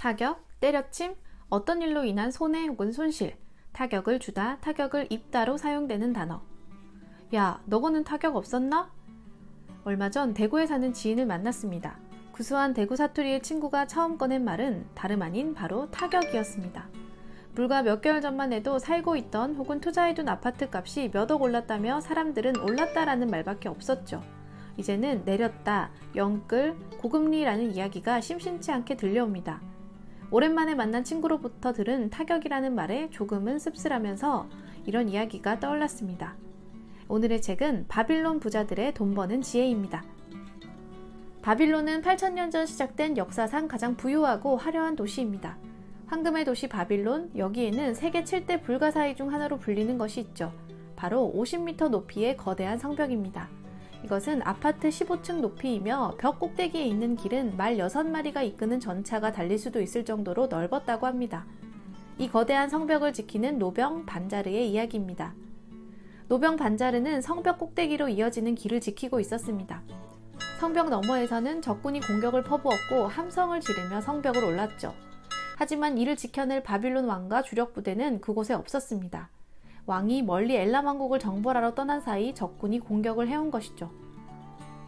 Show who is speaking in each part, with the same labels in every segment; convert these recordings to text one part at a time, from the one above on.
Speaker 1: 타격, 때려침, 어떤 일로 인한 손해 혹은 손실, 타격을 주다, 타격을 입다로 사용되는 단어. 야, 너거는 타격 없었나? 얼마 전 대구에 사는 지인을 만났습니다. 구수한 대구 사투리의 친구가 처음 꺼낸 말은 다름 아닌 바로 타격이었습니다. 불과 몇 개월 전만 해도 살고 있던 혹은 투자해둔 아파트 값이 몇 억 올랐다며 사람들은 올랐다라는 말밖에 없었죠. 이제는 내렸다, 영끌, 고금리라는 이야기가 심심치 않게 들려옵니다. 오랜만에 만난 친구로부터 들은 타격이라는 말에 조금은 씁쓸하면서 이런 이야기가 떠올랐습니다. 오늘의 책은 바빌론 부자들의 돈 버는 지혜입니다. 바빌론은 8000년 전 시작된 역사상 가장 부유하고 화려한 도시입니다. 황금의 도시 바빌론, 여기에는 세계 7대 불가사의 중 하나로 불리는 것이 있죠. 바로 50m 높이의 거대한 성벽입니다. 이것은 아파트 15층 높이이며 벽 꼭대기에 있는 길은 말 6마리가 이끄는 전차가 달릴 수도 있을 정도로 넓었다고 합니다. 이 거대한 성벽을 지키는 노병 반자르의 이야기입니다. 노병 반자르는 성벽 꼭대기로 이어지는 길을 지키고 있었습니다. 성벽 너머에서는 적군이 공격을 퍼부었고 함성을 지르며 성벽을 올랐죠. 하지만 이를 지켜낼 바빌론 왕과 주력 부대는 그곳에 없었습니다. 왕이 멀리 엘람 왕국을 정벌하러 떠난 사이 적군이 공격을 해온 것이죠.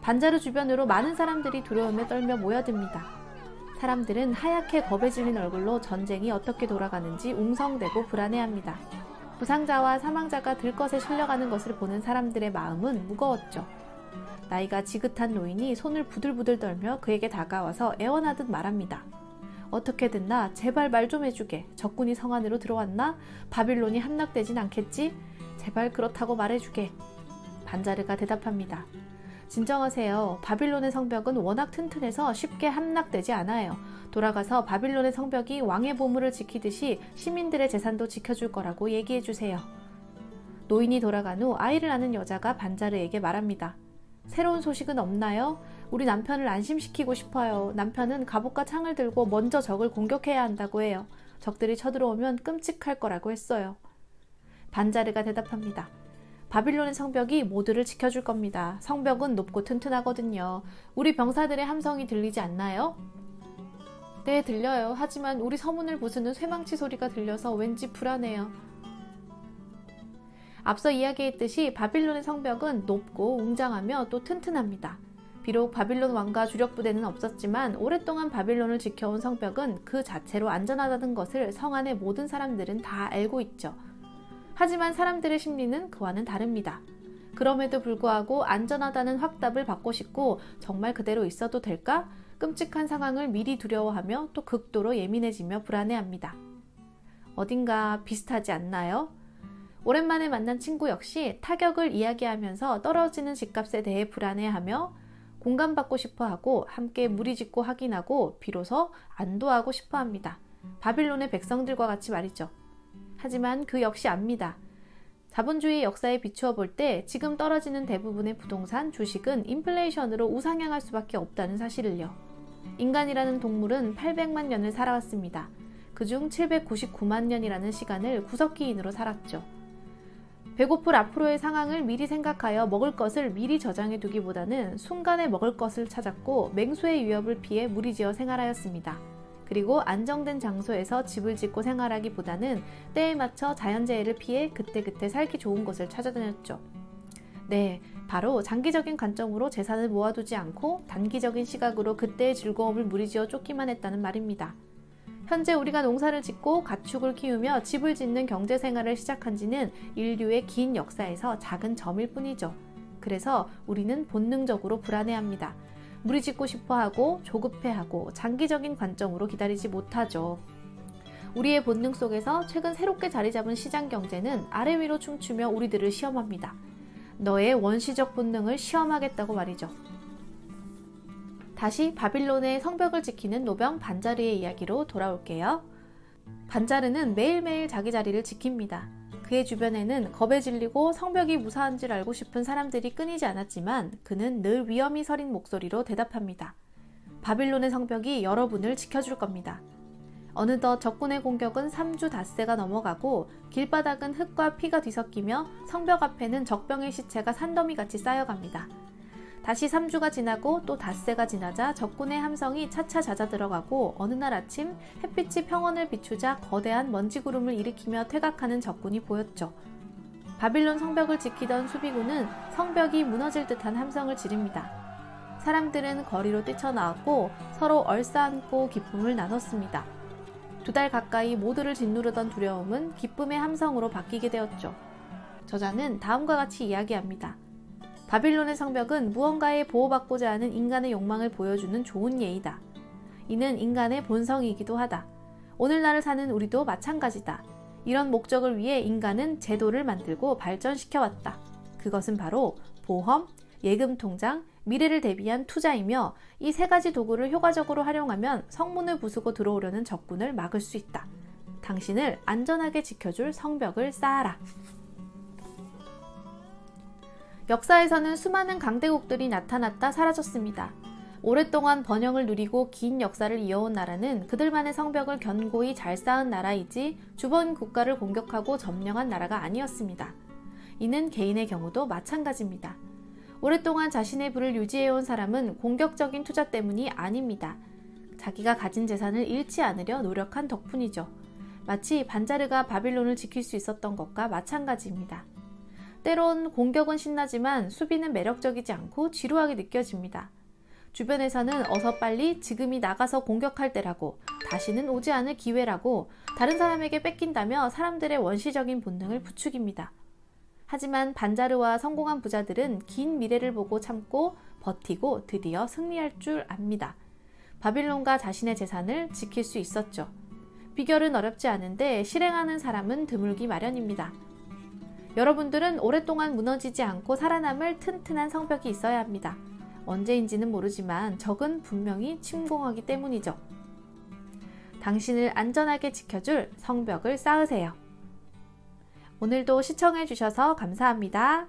Speaker 1: 반자르 주변으로 많은 사람들이 두려움에 떨며 모여듭니다. 사람들은 하얗게 겁에 질린 얼굴로 전쟁이 어떻게 돌아가는지 웅성대고 불안해합니다. 부상자와 사망자가 들것에 실려가는 것을 보는 사람들의 마음은 무거웠죠. 나이가 지긋한 노인이 손을 부들부들 떨며 그에게 다가와서 애원하듯 말합니다. 어떻게든 나 제발 말 좀 해주게. 적군이 성 안으로 들어왔나? 바빌론이 함락되진 않겠지? 제발 그렇다고 말해주게. 반자르가 대답합니다. 진정하세요. 바빌론의 성벽은 워낙 튼튼해서 쉽게 함락되지 않아요. 돌아가서 바빌론의 성벽이 왕의 보물을 지키듯이 시민들의 재산도 지켜줄 거라고 얘기해주세요. 노인이 돌아간 후 아이를 낳은 여자가 반자르에게 말합니다. 새로운 소식은 없나요? 우리 남편을 안심시키고 싶어요. 남편은 갑옷과 창을 들고 먼저 적을 공격해야 한다고 해요. 적들이 쳐들어오면 끔찍할 거라고 했어요. 반자르가 대답합니다. 바빌론의 성벽이 모두를 지켜줄 겁니다. 성벽은 높고 튼튼하거든요. 우리 병사들의 함성이 들리지 않나요? 네, 들려요. 하지만 우리 서문을 부수는 쇠망치 소리가 들려서 왠지 불안해요. 앞서 이야기했듯이 바빌론의 성벽은 높고 웅장하며 또 튼튼합니다. 비록 바빌론 왕과 주력 부대는 없었지만 오랫동안 바빌론을 지켜온 성벽은 그 자체로 안전하다는 것을 성 안의 모든 사람들은 다 알고 있죠. 하지만 사람들의 심리는 그와는 다릅니다. 그럼에도 불구하고 안전하다는 확답을 받고 싶고 정말 그대로 있어도 될까? 끔찍한 상황을 미리 두려워하며 또 극도로 예민해지며 불안해합니다. 어딘가 비슷하지 않나요? 오랜만에 만난 친구 역시 타격을 이야기하면서 떨어지는 집값에 대해 불안해하며 공감받고 싶어하고 함께 무리짓고 확인하고 비로소 안도하고 싶어합니다. 바빌론의 백성들과 같이 말이죠. 하지만 그 역시 압니다. 자본주의 역사에 비추어 볼 때 지금 떨어지는 대부분의 부동산, 주식은 인플레이션으로 우상향할 수밖에 없다는 사실을요. 인간이라는 동물은 800만 년을 살아왔습니다. 그중 799만 년이라는 시간을 구석기인으로 살았죠. 배고플 앞으로의 상황을 미리 생각하여 먹을 것을 미리 저장해 두기보다는 순간에 먹을 것을 찾았고 맹수의 위협을 피해 무리지어 생활하였습니다. 그리고 안정된 장소에서 집을 짓고 생활하기보다는 때에 맞춰 자연재해를 피해 그때그때 살기 좋은 곳을 찾아다녔죠. 네, 바로 장기적인 관점으로 재산을 모아두지 않고 단기적인 시각으로 그때의 즐거움을 무리지어 쫓기만 했다는 말입니다. 현재 우리가 농사를 짓고 가축을 키우며 집을 짓는 경제생활을 시작한 지는 인류의 긴 역사에서 작은 점일 뿐이죠. 그래서 우리는 본능적으로 불안해합니다. 무리짓고 싶어하고 조급해하고 장기적인 관점으로 기다리지 못하죠. 우리의 본능 속에서 최근 새롭게 자리 잡은 시장 경제는 아래 위로 춤추며 우리들을 시험합니다. 너의 원시적 본능을 시험하겠다고 말이죠. 다시 바빌론의 성벽을 지키는 노병 반자르의 이야기로 돌아올게요. 반자르는 매일매일 자기 자리를 지킵니다. 그의 주변에는 겁에 질리고 성벽이 무사한 줄 알고 싶은 사람들이 끊이지 않았지만 그는 늘 위험이 서린 목소리로 대답합니다. 바빌론의 성벽이 여러분을 지켜줄 겁니다. 어느덧 적군의 공격은 3주 닷새가 넘어가고 길바닥은 흙과 피가 뒤섞이며 성벽 앞에는 적병의 시체가 산더미같이 쌓여갑니다. 다시 3주가 지나고 또 닷새가 지나자 적군의 함성이 차차 잦아들어가고 어느 날 아침 햇빛이 평원을 비추자 거대한 먼지구름을 일으키며 퇴각하는 적군이 보였죠. 바빌론 성벽을 지키던 수비군은 성벽이 무너질 듯한 함성을 지릅니다. 사람들은 거리로 뛰쳐나왔고 서로 얼싸안고 기쁨을 나눴습니다. 2달 가까이 모두를 짓누르던 두려움은 기쁨의 함성으로 바뀌게 되었죠. 저자는 다음과 같이 이야기합니다. 바빌론의 성벽은 무언가에 보호받고자 하는 인간의 욕망을 보여주는 좋은 예이다. 이는 인간의 본성이기도 하다. 오늘날을 사는 우리도 마찬가지다. 이런 목적을 위해 인간은 제도를 만들고 발전시켜왔다. 그것은 바로 보험, 예금통장, 미래를 대비한 투자이며 이 3가지 도구를 효과적으로 활용하면 성문을 부수고 들어오려는 적군을 막을 수 있다. 당신을 안전하게 지켜줄 성벽을 쌓아라. 역사에서는 수많은 강대국들이 나타났다 사라졌습니다. 오랫동안 번영을 누리고 긴 역사를 이어온 나라는 그들만의 성벽을 견고히 잘 쌓은 나라이지 주변 국가를 공격하고 점령한 나라가 아니었습니다. 이는 개인의 경우도 마찬가지입니다. 오랫동안 자신의 부를 유지해온 사람은 공격적인 투자 때문이 아닙니다. 자기가 가진 재산을 잃지 않으려 노력한 덕분이죠. 마치 반자르가 바빌론을 지킬 수 있었던 것과 마찬가지입니다. 때론 공격은 신나지만 수비는 매력적이지 않고 지루하게 느껴집니다. 주변에서는 어서 빨리 지금이 나가서 공격할 때라고, 다시는 오지 않을 기회라고 다른 사람에게 뺏긴다며 사람들의 원시적인 본능을 부추깁니다. 하지만 반자르와 성공한 부자들은 긴 미래를 보고 참고 버티고 드디어 승리할 줄 압니다. 바빌론과 자신의 재산을 지킬 수 있었죠. 비결은 어렵지 않은데 실행하는 사람은 드물기 마련입니다. 여러분들은 오랫동안 무너지지 않고 살아남을 튼튼한 성벽이 있어야 합니다. 언제인지는 모르지만 적은 분명히 침공하기 때문이죠. 당신을 안전하게 지켜줄 성벽을 쌓으세요. 오늘도 시청해주셔서 감사합니다.